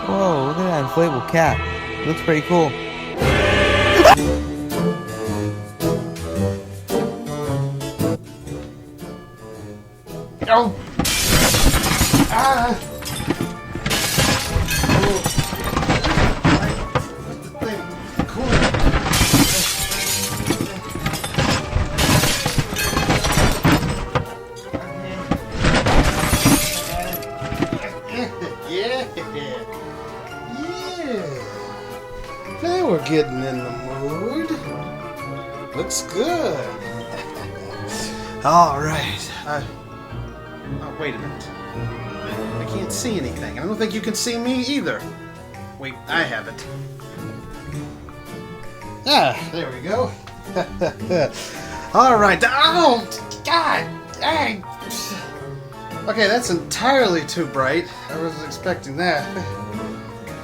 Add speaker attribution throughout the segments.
Speaker 1: Whoa, look at that inflatable cat. It looks pretty cool.
Speaker 2: Oh! Ah! Oh. What's the thing? Cool. Yeah. Now we're getting in the mood. Looks good. All right. Oh, wait a minute. I can't see anything. I don't think you can see me either. Wait, I have it. Ah, there we go. All right. Oh, God. Dang. Okay, that's entirely too bright. I wasn't expecting that.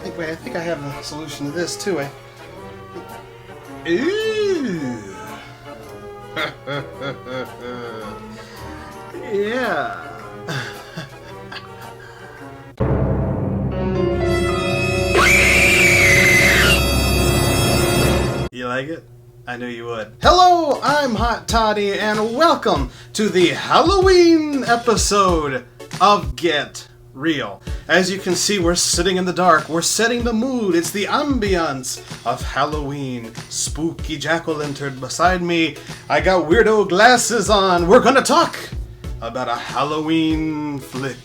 Speaker 2: I think I have a solution to this too. Ooh. Yeah. You like it? I knew you would. Hello, I'm Hot Toddy, and welcome to the Halloween episode of Get Real. As you can see, we're sitting in the dark. We're setting the mood. It's the ambience of Halloween. Spooky Jackal entered beside me. I got weirdo glasses on. We're gonna talk about a Halloween flick.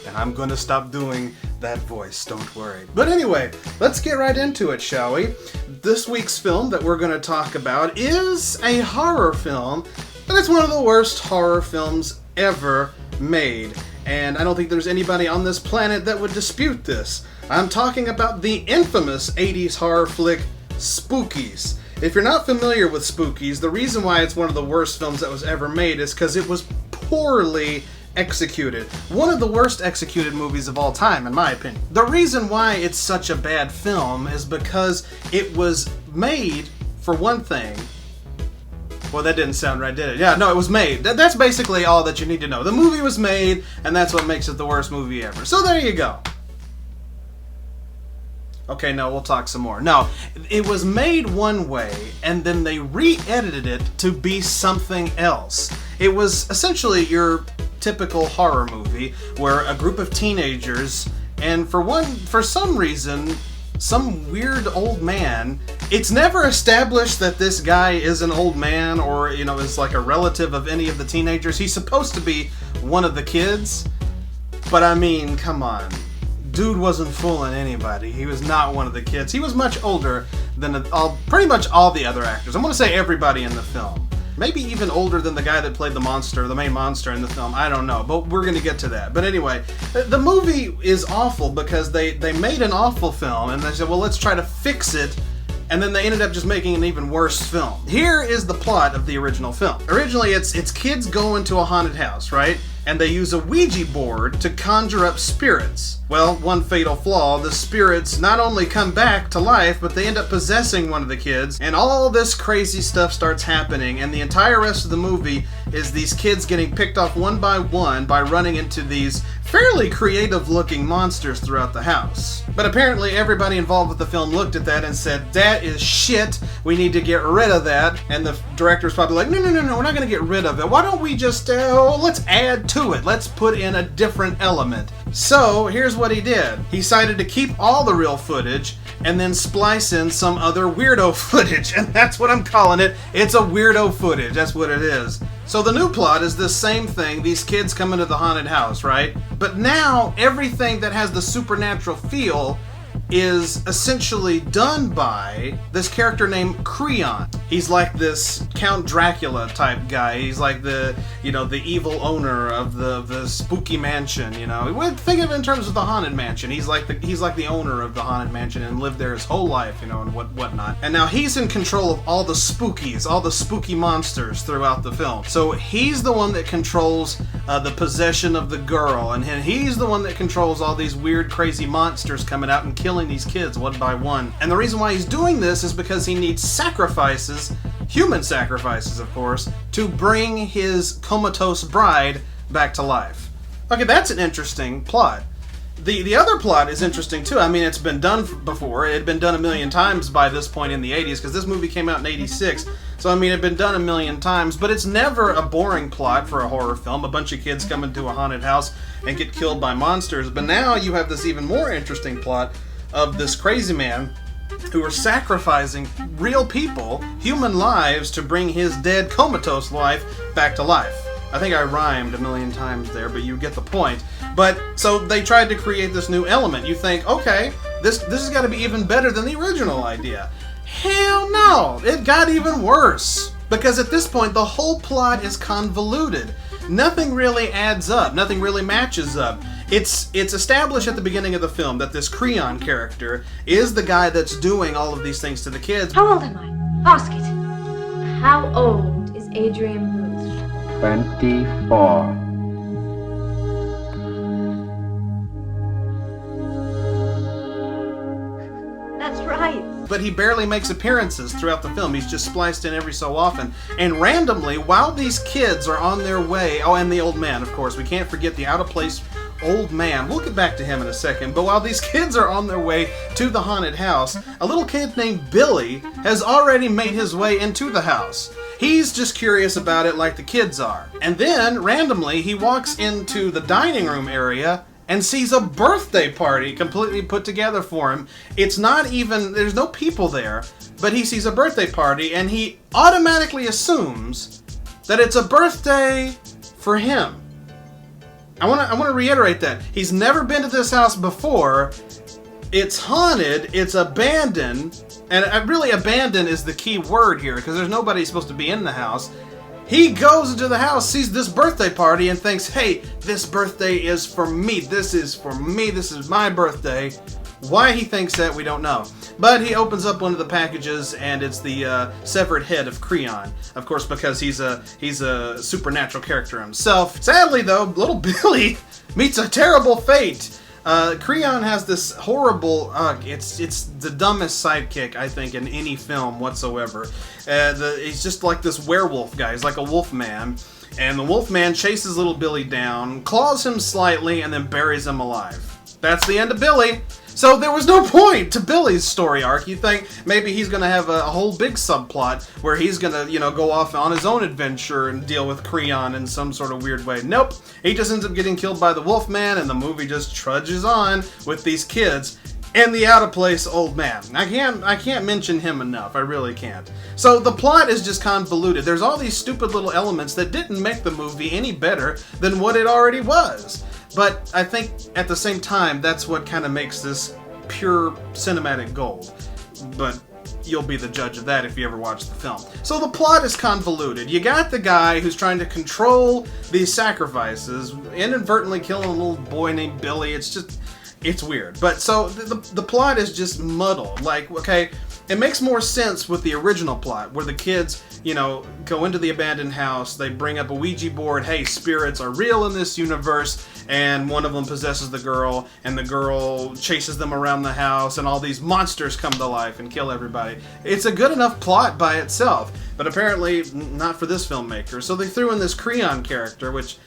Speaker 2: And I'm gonna stop doing that voice, don't worry. But anyway, let's get right into it, shall we? This week's film that we're gonna talk about is a horror film, but it's one of the worst horror films ever made. And I don't think there's anybody on this planet that would dispute this. I'm talking about the infamous 80s horror flick, Spookies. If you're not familiar with Spookies, the reason why it's one of the worst films that was ever made is because it was poorly executed. One of the worst executed movies of all time, in my opinion. The reason why it's such a bad film is because it was made, for one thing... Well, that didn't sound right, did it? Yeah, no, it was made. That's basically all that you need to know. The movie was made, and that's what makes it the worst movie ever. So there you go. Okay, no, we'll talk some more. No, it was made one way, and then they re-edited it to be something else. It was essentially your typical horror movie, where a group of teenagers, and for some reason, some weird old man. It's never established that this guy is an old man or, is like a relative of any of the teenagers. He's supposed to be one of the kids, but I mean, come on. Dude wasn't fooling anybody. He was not one of the kids. He was much older than pretty much all the other actors. I'm going to say everybody in the film. Maybe even older than the guy that played the main monster in the film. I don't know, but we're going to get to that. But anyway, the movie is awful because they made an awful film, and they said, well, let's try to fix it, and then they ended up just making an even worse film. Here is the plot of the original film. Originally, it's kids go into a haunted house, right? And they use a Ouija board to conjure up spirits. Well, one fatal flaw, the spirits not only come back to life, but they end up possessing one of the kids, and all this crazy stuff starts happening, and the entire rest of the movie is these kids getting picked off one by running into these fairly creative-looking monsters throughout the house. But apparently everybody involved with the film looked at that and said, that is shit, we need to get rid of that, and the director's probably like, no, we're not going to get rid of it. Why don't we just, let's add to it. Let's put in a different element. So, here's what he did. He decided to keep all the real footage and then splice in some other weirdo footage, and that's what I'm calling it. It's a weirdo footage. That's what it is. So the new plot is this same thing. These kids come into the haunted house, right? But now, everything that has the supernatural feel is essentially done by this character named Creon. He's like this Count Dracula type guy. He's like the evil owner of the spooky mansion, Think of it in terms of the haunted mansion. He's like the owner of the haunted mansion and lived there his whole life, and whatnot. And now he's in control of all the spookies, all the spooky monsters throughout the film. So he's the one that controls the possession of the girl, and he's the one that controls all these weird, crazy monsters coming out and killing these kids one by one. And the reason why he's doing this is because he needs sacrifices, human sacrifices of course, to bring his comatose bride back to life. Okay, that's an interesting plot. The other plot is interesting too. I mean, it's been done before. It had been done a million times by this point in the 80s, because this movie came out in 86. So, I mean, it had been done a million times, but it's never a boring plot for a horror film. A bunch of kids come into a haunted house and get killed by monsters. But now you have this even more interesting plot of this crazy man who are sacrificing real people, human lives, to bring his dead comatose life back to life. I think I rhymed a million times there, but you get the point. But, so they tried to create this new element. You think, okay, this has got to be even better than the original idea. Hell no! It got even worse. Because at this point, the whole plot is convoluted. Nothing really adds up. Nothing really matches up. It's established at the beginning of the film that this Creon character is the guy that's doing all of these things to the kids.
Speaker 3: How old am I? Ask it. How old is Adrian Booth?
Speaker 4: 24.
Speaker 3: That's right.
Speaker 2: But he barely makes appearances throughout the film. He's just spliced in every so often. And randomly, while these kids are on their way... Oh, and the old man, of course. We can't forget the out-of-place old man. We'll get back to him in a second. But while these kids are on their way to the haunted house, a little kid named Billy has already made his way into the house. He's just curious about it like the kids are. And then, randomly, he walks into the dining room area and sees a birthday party completely put together for him. It's not even, there's no people there, but he sees a birthday party and he automatically assumes that it's a birthday for him. I want to reiterate that. He's never been to this house before. It's haunted, it's abandoned, and really abandoned is the key word here, because there's nobody supposed to be in the house. He goes into the house, sees this birthday party, and thinks, hey, this birthday is for me. This is for me. This is my birthday. Why he thinks that, we don't know. But he opens up one of the packages, and it's the severed head of Creon. Of course, because he's a supernatural character himself. Sadly, though, little Billy meets a terrible fate. Creon has this horrible, it's the dumbest sidekick, I think, in any film whatsoever. He's just like this werewolf guy. He's like a wolf man. And the wolf man chases little Billy down, claws him slightly, and then buries him alive. That's the end of Billy. So there was no point to Billy's story arc. You think maybe he's going to have a whole big subplot where he's going to, go off on his own adventure and deal with Creon in some sort of weird way. Nope. He just ends up getting killed by the Wolfman, and the movie just trudges on with these kids and the out-of-place old man. I can't mention him enough. I really can't. So the plot is just convoluted. There's all these stupid little elements that didn't make the movie any better than what it already was. But I think at the same time, that's what kind of makes this pure cinematic gold. But you'll be the judge of that if you ever watch the film. So the plot is convoluted. You got the guy who's trying to control these sacrifices, inadvertently killing a little boy named Billy. It's weird. But so the plot is just muddled. Like, okay, it makes more sense with the original plot, where the kids, go into the abandoned house, they bring up a Ouija board, hey, spirits are real in this universe, and one of them possesses the girl, and the girl chases them around the house, and all these monsters come to life and kill everybody. It's a good enough plot by itself, but apparently not for this filmmaker. So they threw in this Creon character, which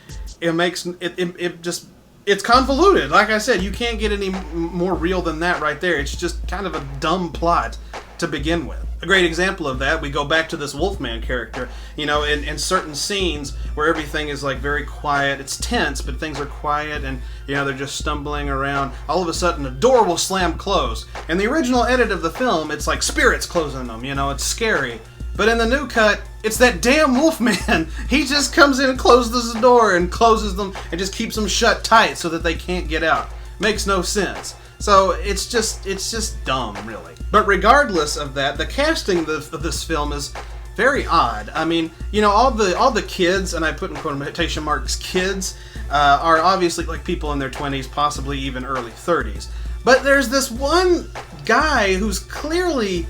Speaker 2: it's convoluted. Like I said, you can't get any more real than that right there. It's just kind of a dumb plot to begin with. A great example of that, we go back to this Wolfman character. In certain scenes where everything is like very quiet, it's tense, but things are quiet and, they're just stumbling around. All of a sudden, a door will slam closed. In the original edit of the film, it's like spirits closing them, it's scary. But in the new cut, it's that damn Wolfman. He just comes in and closes the door and closes them and just keeps them shut tight so that they can't get out. Makes no sense. So it's just dumb, really. But regardless of that, the casting of this film is very odd. I mean, all the kids, and I put in quotation marks kids, are obviously like people in their 20s, possibly even early 30s. But there's this one guy who's clearly,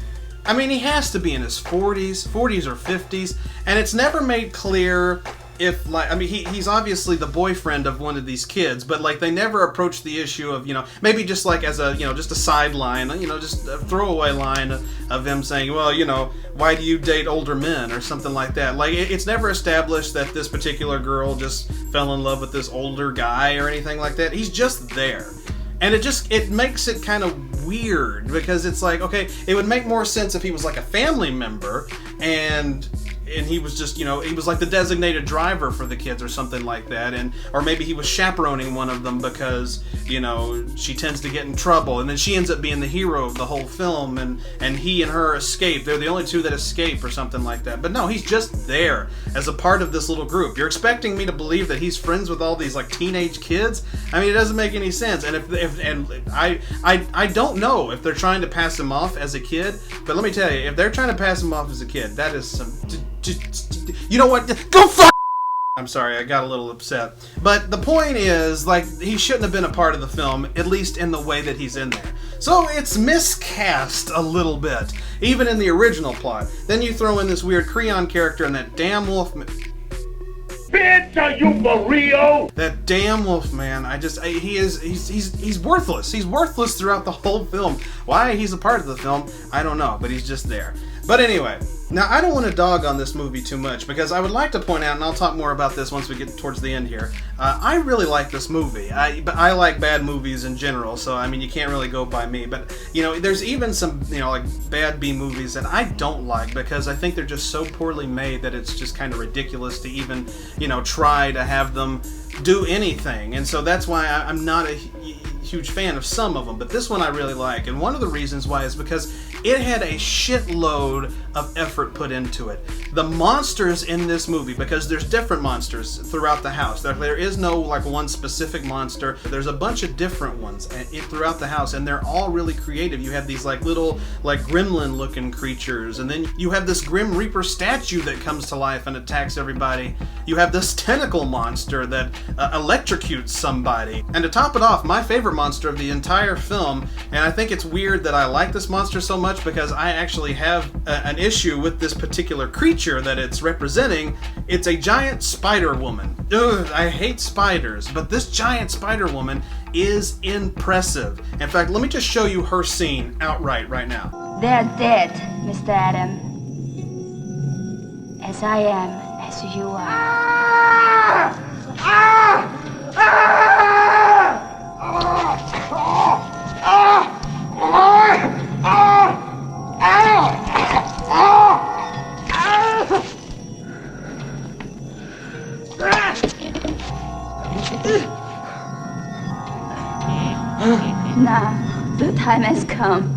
Speaker 2: he has to be in his 40s or 50s, and it's never made clear if, he's obviously the boyfriend of one of these kids, but, they never approach the issue of, maybe just, as a, just a sideline, just a throwaway line of him saying, well, why do you date older men, or something like that. It's never established that this particular girl just fell in love with this older guy or anything like that. He's just there. And it makes it kind of weird because it's like, okay, it would make more sense if he was like a family member and he was just, he was like the designated driver for the kids or something like that, or maybe he was chaperoning one of them because, she tends to get in trouble, and then she ends up being the hero of the whole film, and he and her escape. They're the only two that escape or something like that. But no, he's just there as a part of this little group. You're expecting me to believe that he's friends with all these like teenage kids? I mean, it doesn't make any sense. And I don't know if they're trying to pass him off as a kid, but let me tell you, if they're trying to pass him off as a kid, that is some... You know what? Go fuck! I'm sorry, I got a little upset. But the point is, like, he shouldn't have been a part of the film, at least in the way that he's in there. So it's miscast a little bit, even in the original plot. Then you throw in this weird Creon character and that damn Wolfman.
Speaker 4: Bitch, are you for real?
Speaker 2: That damn Wolfman, he's worthless. He's worthless throughout the whole film. Why he's a part of the film, I don't know, but he's just there. But anyway, now I don't want to dog on this movie too much because I would like to point out, and I'll talk more about this once we get towards the end here, I really like this movie. But I like bad movies in general, so I mean, you can't really go by me. But, there's even some, like bad B movies that I don't like because I think they're just so poorly made that it's just kind of ridiculous to even, try to have them do anything. And so that's why I'm not a huge fan of some of them, but this one I really like. And one of the reasons why is because it had a shitload of effort put into it. The monsters in this movie, because there's different monsters throughout the house. There is no like one specific monster. There's a bunch of different ones throughout the house, and they're all really creative. You have these like little like gremlin looking creatures, and then you have this Grim Reaper statue that comes to life and attacks everybody. You have this tentacle monster that electrocutes somebody. And to top it off, my favorite monster of the entire film, and I think it's weird that I like this monster so much because I actually have an issue with this particular creature that it's representing. It's a giant spider woman. Ugh, I hate spiders, but this giant spider woman is impressive. In fact, let me just show you her scene outright right now.
Speaker 5: They're dead, Mr. Adam. As I am, as you are. Now, the time has come.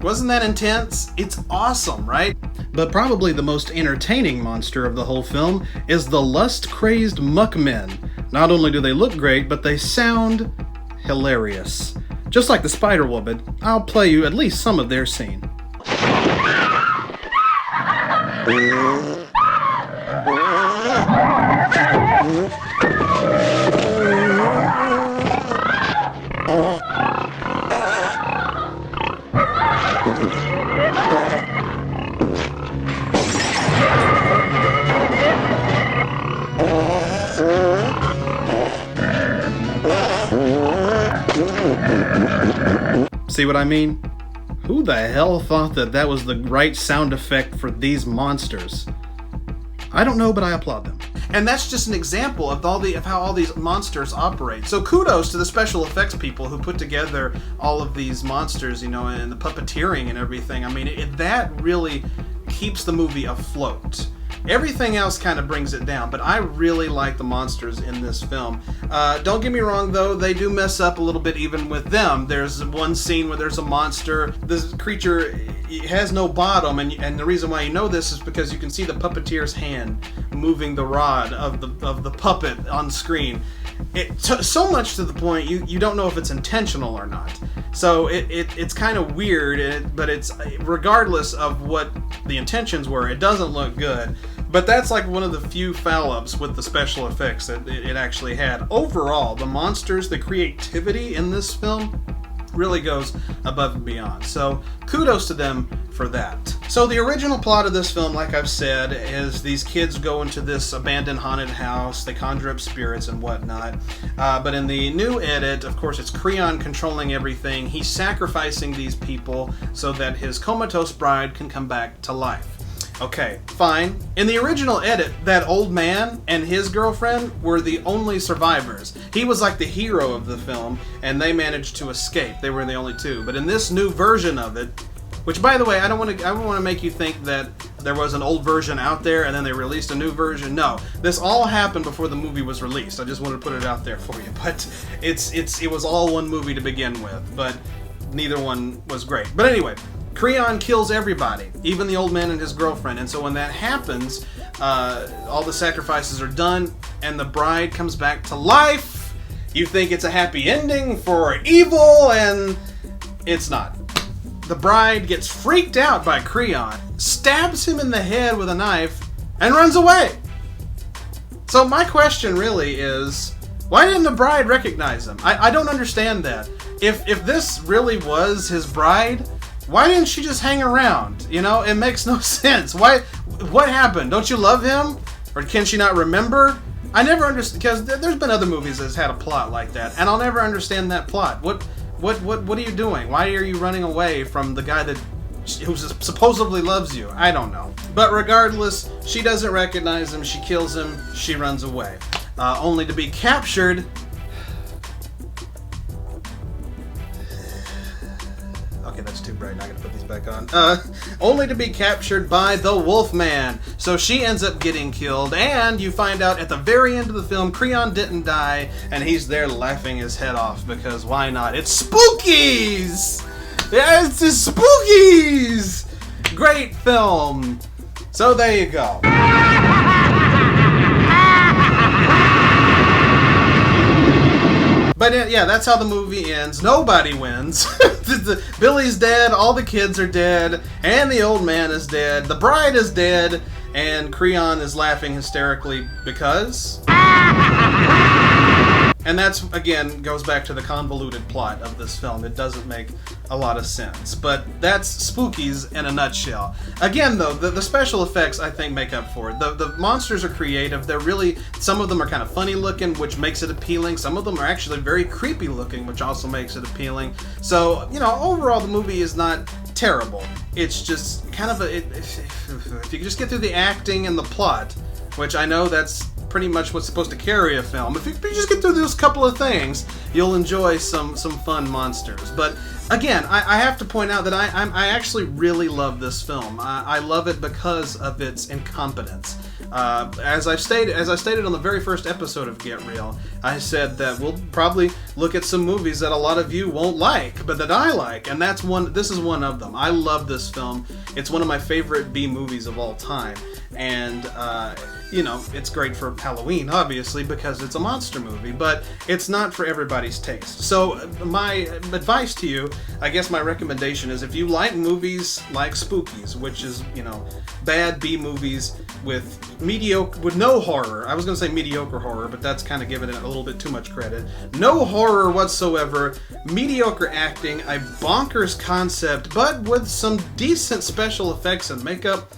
Speaker 2: Wasn't that intense? It's awesome, right? But probably the most entertaining monster of the whole film is the lust-crazed muckmen. Not only do they look great, but they sound hilarious. Just like the Spider Woman, I'll play you at least some of their scene. See what I mean? Who the hell thought that was the right sound effect for these monsters? I don't know, but I applaud them. And that's just an example of how all these monsters operate. So kudos to the special effects people who put together all of these monsters, you know, and the puppeteering and everything. I mean, that really keeps the movie afloat. Everything else kind of brings it down, but I really like the monsters in this film. Don't get me wrong, though, they do mess up a little bit even with them. There's one scene where there's a monster. This creature has no bottom, and the reason why you know this is because you can see the puppeteer's hand moving the rod of the puppet on screen. So much to the point you don't know if it's intentional or not. So it's kind of weird, but it's regardless of what the intentions were, it doesn't look good. But that's like one of the few foul-ups with the special effects that it actually had. Overall, the monsters, the creativity in this film really goes above and beyond. So kudos to them for that. So the original plot of this film, like I've said, is these kids go into this abandoned haunted house, they conjure up spirits and whatnot. But in the new edit, of course, it's Creon controlling everything. He's sacrificing these people so that his comatose bride can come back to life. Okay, fine. In the original edit, that old man and his girlfriend were the only survivors. He was like the hero of the film, and they managed to escape. They were the only two. But in this new version of it, which, by the way, I don't want to make you think that there was an old version out there and then they released a new version. No, this all happened before the movie was released. I just wanted to put it out there for you. But it was all one movie to begin with, but neither one was great. But anyway, Creon kills everybody, even the old man and his girlfriend. And so when that happens, all the sacrifices are done, and the bride comes back to life. You think it's a happy ending for evil, and it's not. The bride gets freaked out by Creon, stabs him in the head with a knife, and runs away. So my question really is, why didn't the bride recognize him? I don't understand that. If this really was his bride, why didn't she just hang around? You know, it makes no sense. What happened? Don't you love him? Or can she not remember? I never understand, because there's been other movies that's had a plot like that, and I'll never understand that plot. What are you doing? Why are you running away from the guy who supposedly loves you? I don't know. But regardless, she doesn't recognize him, she kills him, she runs away. Only to be captured. Okay, that's too bright. Not gonna put these back on. Only to be captured by the Wolfman. So she ends up getting killed, and you find out at the very end of the film, Creon didn't die, and he's there laughing his head off because why not? It's Spookies! Yeah, it's the Spookies! Great film. So there you go. But yeah, that's how the movie ends. Nobody wins. Billy's dead, all the kids are dead, and the old man is dead. The bride is dead, and Creon is laughing hysterically because... And that's, again, goes back to the convoluted plot of this film. It doesn't make a lot of sense. But that's Spookies in a nutshell. Again, though, the special effects, I think, make up for it. The monsters are creative. They're really... Some of them are kind of funny looking, which makes it appealing. Some of them are actually very creepy looking, which also makes it appealing. So, you know, overall, the movie is not terrible. It's just kind of a... If you just get through the acting and the plot, which I know that's pretty much what's supposed to carry a film. If you just get through those couple of things, you'll enjoy some fun monsters. But again, I have to point out that I actually really love this film. I love it because of its incompetence. As I stated on the very first episode of Get Real, I said that we'll probably look at some movies that a lot of you won't like, but that I like, and this is one of them. I love this film. It's one of my favorite B movies of all time, and you know, it's great for Halloween, obviously, because it's a monster movie, but it's not for everybody's taste. So my advice to you, I guess my recommendation is, if you like movies like Spookies, which is, you know, bad B movies with no horror. I was going to say mediocre horror, but that's kind of giving it a little bit too much credit. No horror whatsoever, mediocre acting, a bonkers concept, but with some decent special effects and makeup.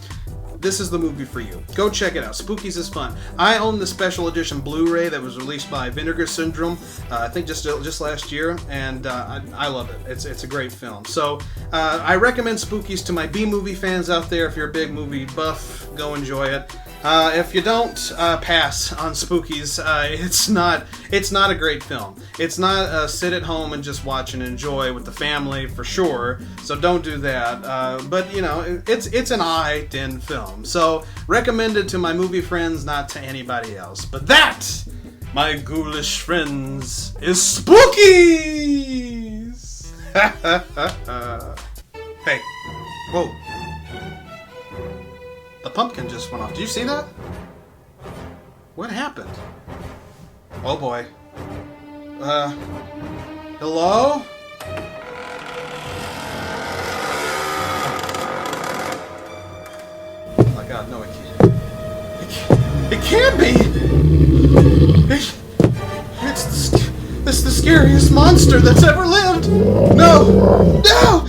Speaker 2: This is the movie for you. Go check it out. Spookies is fun. I own the special edition Blu-ray that was released by Vinegar Syndrome, I think just last year, and I love it. It's a great film. So I recommend Spookies to my B-movie fans out there. If you're a big movie buff, go enjoy it. If you don't pass on Spookies, it's not a great film. It's not sit at home and just watch and enjoy with the family for sure. So don't do that. But you know, it's an I-10 film. So recommended to my movie friends, not to anybody else. But that, my ghoulish friends, is Spookies. Hey, whoa. The pumpkin just went off. Did you see that? What happened? Oh boy. Hello? Oh my god, no, it can't. It can't be! It's the scariest monster that's ever lived! No! No!